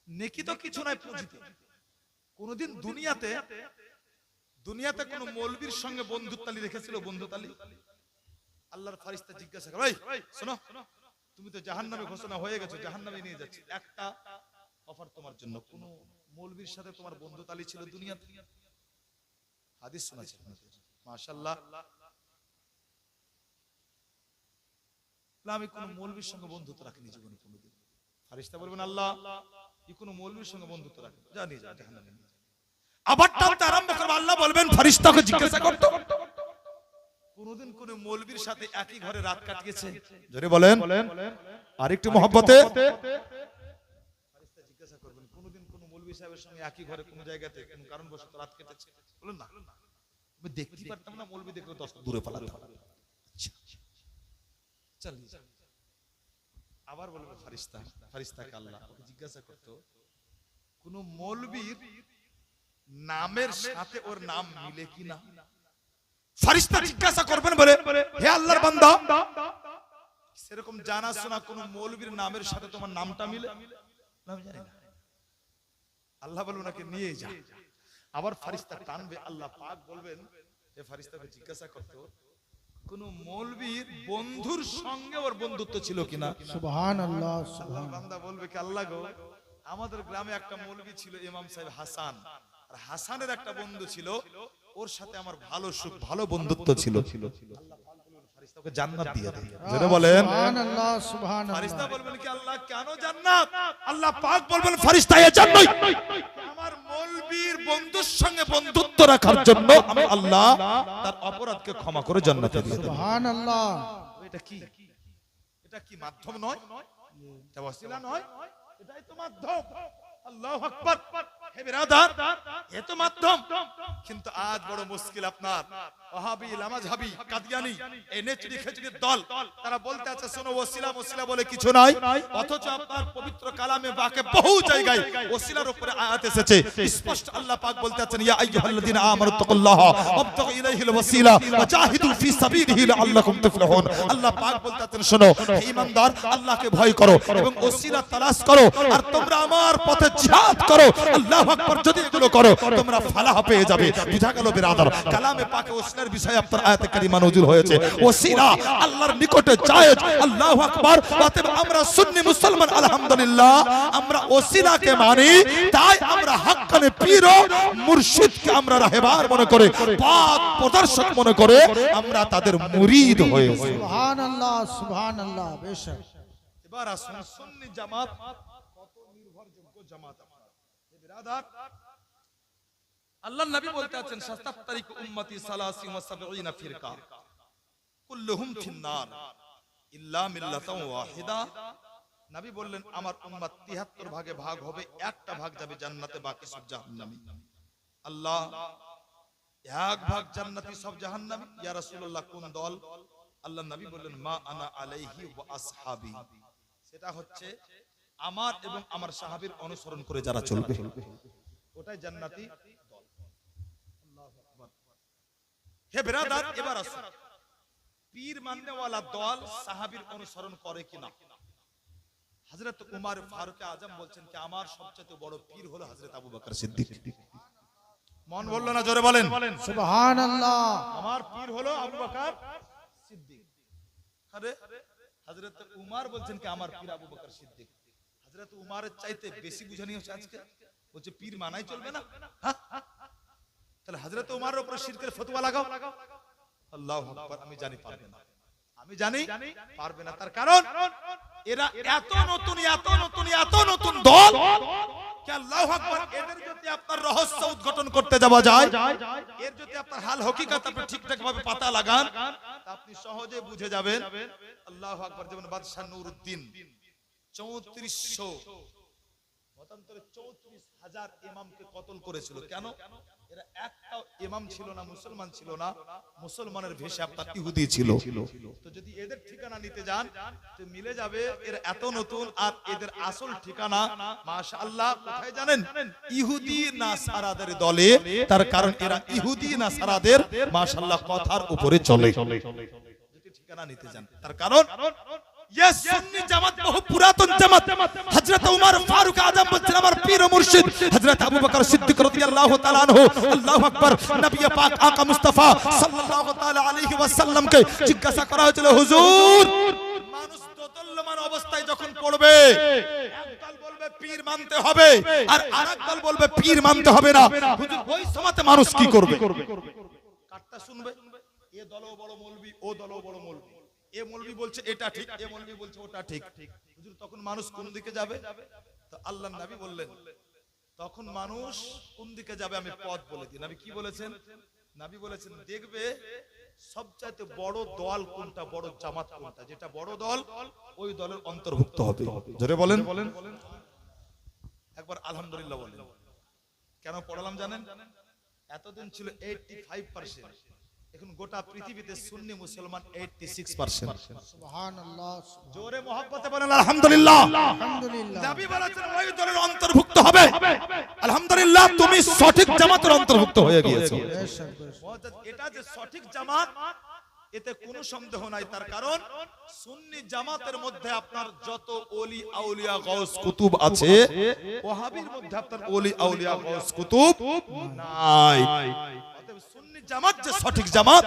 নেকি তো কিছু নাই পুঁজিতে। কোনদিন দুনিয়াতে কোন মৌলবীর সঙ্গে বন্ধুত্বালি রেখেছিল? বন্ধুত্বালি? আল্লাহর ফেরেশতা জিজ্ঞাসা করে এই শোনো, তুমি তো জাহান্নামে ঘোষণা হয়ে গেছো, জাহান্নামে নিয়ে যাচ্ছি, একটা অফার তোমার জন্য। কোন মৌলবীর সাথে তোমার বন্ধুত্বালি ছিল দুনিয়াতে? হাদিস শোনাচ্ছি মাশাআল্লাহ। আমি কোন মৌলবীর সঙ্গে বন্ধুত্ব রাখিনি জীবনে কোনদিন। ফেরেশতা বলবেন আল্লাহ এই কোন মৌলবীর সঙ্গে বন্ধুত্ব রাখে, জানি যা জাহান্নামে নিয়ে যা। আবার টানতে আরম্ভ করবে। আল্লাহ বলবেন ফেরেশতাকে জিজ্ঞাসা করতে কোনদিন কোন মৌলবীর সাথে একই ঘরে রাত কাটিয়েছে? জোরে বলেন আর একটু মহব্বতে। ফেরেশতা জিজ্ঞাসা করবেন কোনদিন কোন মৌলবী সাহেবের সঙ্গে একই ঘরে কোন জায়গাতে কোন কারণবশত রাত কেটেছে? বলেন না, আমি দেখতে পারতাম না, মৌলবী দেখলে 10 দূরে পালাতাম। আবার বলবে ফেরেশতাকে আল্লাহ ওকে জিজ্ঞাসা করত কোন মৌলবীর নামের সাথে ওর নাম মিলে কিনা? ফেরেশতা জিজ্ঞাসা করবেন বলে হে আল্লাহর বান্দা সেরকম জানা শোনা কোন মৌলবীর নামের সাথে তোমার নামটা মিলে? আমি জানি না। আল্লাহ বলবেন ওকে নিয়ে যা। আবার ফেরেশতা টানবে, আল্লাহ পাক বলবেন হে ফেরেশতাকে জিজ্ঞাসা করত কোন মৌলবীর বন্ধুর সঙ্গে ওর বন্ধুত্ব ছিল কিনা? সুবহানাল্লাহ। আল্লাহর বান্দা বলবে কি আল্লাহ গো আমাদের গ্রামে একটা মৌলবী ছিল ইমাম সাহেব হাসান, আর হাসানের একটা বন্ধু ছিল, ওর সাথে আমার ভালো বন্ধুত্ব ছিল। আল্লাহ পাক বলবেন ফেরেশতাকে জান্নাত দিয়ে দেন। জোরে বলেন সুবহানাল্লাহ সুবহানাল্লাহ। ফেরেশতা বলবেন কি আল্লাহ কেন জান্নাত? আল্লাহ পাক বলবেন ফেরেশতা এজন্যই আমার মৌলবীর বন্ধুর সঙ্গে বন্ধুত্ব রাখার জন্য আমি আল্লাহ তার অপরাধকে ক্ষমা করে জান্নাতে দিয়ে দেব। সুবহানাল্লাহ। এটা কি মাধ্যম নয়? এটা ওসিলা নয়? এটাই তো মাধ্যম। আল্লাহু আকবার। হে বিরাদার এ তো মাধ্যম, কিন্তু আজ বড় মুশকিল আপনার ওয়াহাবি লামাযহাবি কাদিয়ানি এই নেচড়ি খেচড়ির দল, তারা বলতে আছে শোনো ওসিলা বলে কিছু নাই, অথচ আপনার পবিত্র কালামে বাকে বহু জায়গায় ওসিলার উপরে আয়াত এসেছে। স্পষ্ট আল্লাহ পাক বলতে আছেন ইয়া আইয়ুহাল্লাযিনা আমানুত্তাকুল্লাহা ওয়াবতাগু ইলাইহিল ওয়াসিলা ওয়া জাহিদু ফি সাবিলিহি লাআল্লাকুম তুফলিহুন। আল্লাহ পাক বলতে আছেন শোনো হে ঈমানদার আল্লাহকে ভয় করো এবং ওসিলা তালাশ করো আর তোমরা আমার পথে জিহাদ করো। আল্লাহু আকবার। যদি এগুলো করো তোমরা ফালাহ পেয়ে যাবে। বুঝা গেল বিরাদার? কালামে পাকে ওসিলার বিষয়ে আপনার আয়াতে কারিমা নজুল হয়েছে। ওসিলা আল্লাহর নিকটে জায়েজ। আল্লাহু আকবার। অতএব আমরা সুন্নি মুসলমান আলহামদুলিল্লাহ আমরা ওসিলাকে মানি, তাই আমরা হাক্কানে পীর ও মুর্শিদকে আমরা রাহেবার মনে করে পথ প্রদর্শক মনে করে আমরা তাদের মুরিদ হয়েছি। সুবহানাল্লাহ সুবহানাল্লাহ। বেশক। এবার আসুন সুন্নি জামাত কত নির্ভরযোগ্য জামাত আপনার। হে বিরাদার আল্লাহর নবী বলতে আছেন সাস্তাফতারিক উম্মতি 73 ফিরকা কুল্লুহুম ফিন্নার ইল্লা মিল্লাতান ওয়াহিদা। নবী বললেন আমার উম্মত 73 ভাগে ভাগ হবে, একটা ভাগ যাবে জান্নাতে, বাকি সব জাহান্নামী। আল্লাহ এক ভাগ জান্নাতি সব জাহান্নামী। ইয়া রাসূলুল্লাহ কোন দল? আল্লাহর নবী বললেন মা আনা আলাইহি ওয়া আসহাবি, সেটা হচ্ছে আমার এবং আমার সাহাবীর অনুসরণ করে যারা চলবে ওটাই জান্নাতি দল। আল্লাহু আকবার। হে ব্রাদার এবার আসুন পীর মাননেওয়ালা দল সাহাবীর অনুসরণ করে কিনা? হযরত উমর ফারুক আজম বলছেন কি আমার সবচেয়ে বড় পীর হলো হযরত আবু বকর সিদ্দিক। মন বলল না, জোরে বলেন সুবহানাল্লাহ। আমার পীর হলো আবু বকর সিদ্দিক। আরে হযরত উমর বলছেন কি আমার পীর আবু বকর সিদ্দিক। হযরত উমরের চাইতে বেশি বুঝানি হচ্ছে আজকে, বলছে পীর মানাই চলবে না। তাহলে হযরত উমরের উপর শিরকের ফতোয়া লাগাও। আল্লাহু আকবার। আমি জানি পারবে না, আমি জানি পারবে না। তার কারণ এরা এত নতুন দল কি আল্লাহু আকবার। এদের যদি আপনার রহস্য উদ্ঘাটন করতে যাওয়া যায়, এর যদি আপনার হাল হকিকত আপনি ঠিকঠাক ভাবে পাতা লাগান, তা আপনি আপনি সহজে বুঝে যাবেন। আল্লাহু আকবার। যেমন বাদশাহ নুরউদ্দিন 3400 মতান্তরে 34,000 ইমামকে কতল করেছিল। কেন? এরা একটাও ইমাম ছিল না, মুসলমান ছিল না, মুসলমানের ভেষে আপনার ইহুদি ছিল। তো যদি এদের ঠিকানা নিতে যান তো মিলে যাবে এর এত নতুন, আর এদের আসল ঠিকানা মাশাআল্লাহ কোথায় জানেন? ইহুদি নাসারাদের দলে। তার কারণ এরা ইহুদি নাসারাদের মাশাআল্লাহ কথার উপরে চলে। যদি ঠিকানা নিতে যান তার কারণ ये सुन्नी जमात বহু পুরাতন জামাত। হযরত ওমর ফারুক আযম বলছেন আমার পীর ও মুর্শিদ হযরত আবু বকর সিদ্দিক রাদিয়াল্লাহু তাআলা আনহু, আল্লাহু আকবার। নবী পাক আকা মুস্তাফা সাল্লাল্লাহু তাআলা আলাইহি ওয়াসাল্লাম কে জিজ্ঞাসা করা হয়েছিল, হুজুর মানুষ দোদুল্যমান অবস্থায় যখন পড়বে একদল বলবে পীর মানতে হবে আর আরেকদল বলবে পীর মানতে হবে না, হুজুর ওই সময়তে মানুষ কি করবে? কাটটা শুনবে, এ দলও বড় মৌলবি, ও দলও বড় মৌলবি, এ মৌলবি বলছে এটা ঠিক, এ মৌলবি বলছে ওটা ঠিক। হুজুর তখন মানুষ কোন দিকে যাবে? তো আল্লাহর নবী বললেন তখন মানুষ কোন দিকে যাবে আমি পথ বলে দিই। নবী কি বলেছেন? নবী বলেছেন দেখবে সবচাইতে বড় দল কোনটা, বড় জামাত কোনটা, যেটা বড় দল ওই দলের অন্তর্ভুক্ত হবে। জোরে বলেন একবার আলহামদুলিল্লাহ বলেন। কেন পড়ালাম জানেন? এতদিন ছিল 85%, এখন গোটা পৃথিবীতে সুন্নি মুসলমান 86%। সুবহানাল্লাহ। জোরে মহব্বতে বলেন আলহামদুলিল্লাহ। আলহামদুলিল্লাহ। নবী বলেছেন ওই দলের অন্তর্ভুক্ত হবে। আলহামদুলিল্লাহ, তুমি সঠিক জামাতের অন্তর্ভুক্ত হয়ে গিয়েছো। বেশক, বেশক। এটা যে সঠিক জামাত এতে কোনো সন্দেহ নাই। তার কারণ সুন্নি জামাতের মধ্যে আপনার যত ওলি আউলিয়া গাউস কুতুব আছে, ওয়াহাবির মধ্যে আপনার ওলি আউলিয়া গাউস কুতুব নাই। অতএব সুন্নি জামাত যে সঠিক জামাত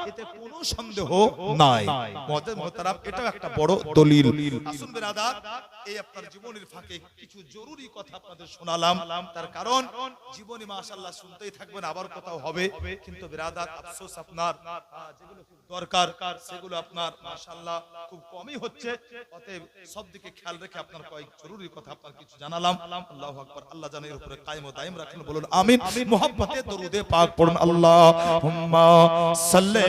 এতে কোনো সন্দেহ নাই। মুআজ্জাজ মুহতারাম, এটাও একটা বড় দলিল। আসুন বিরাদার, এই আপনার জীবনের ফাঁকে কিছু জরুরি কথা আপনাদের শোনালাম। তার কারণ জীবনী মাশাআল্লাহ শুনতেই থাকবেন, আবার কোথাও হবে, কিন্তু বিরাদার আফসোস আপনার যেগুলো খুব দরকার সেগুলো আপনার মাশাআল্লাহ খুব কমই হচ্ছে। অতএব সব দিকে খেয়াল রেখে আপনার কয়েক জরুরি কথা আপনার কিছু জানালাম। আল্লাহু আকবার। আল্লাহ জানে এর উপরে কায়েম ও দায়েম রাখেন। বলুন আমিন। মুহাব্বতে দরুদে পাক পড়ুন। আল্লাহুম্মা সাল্লি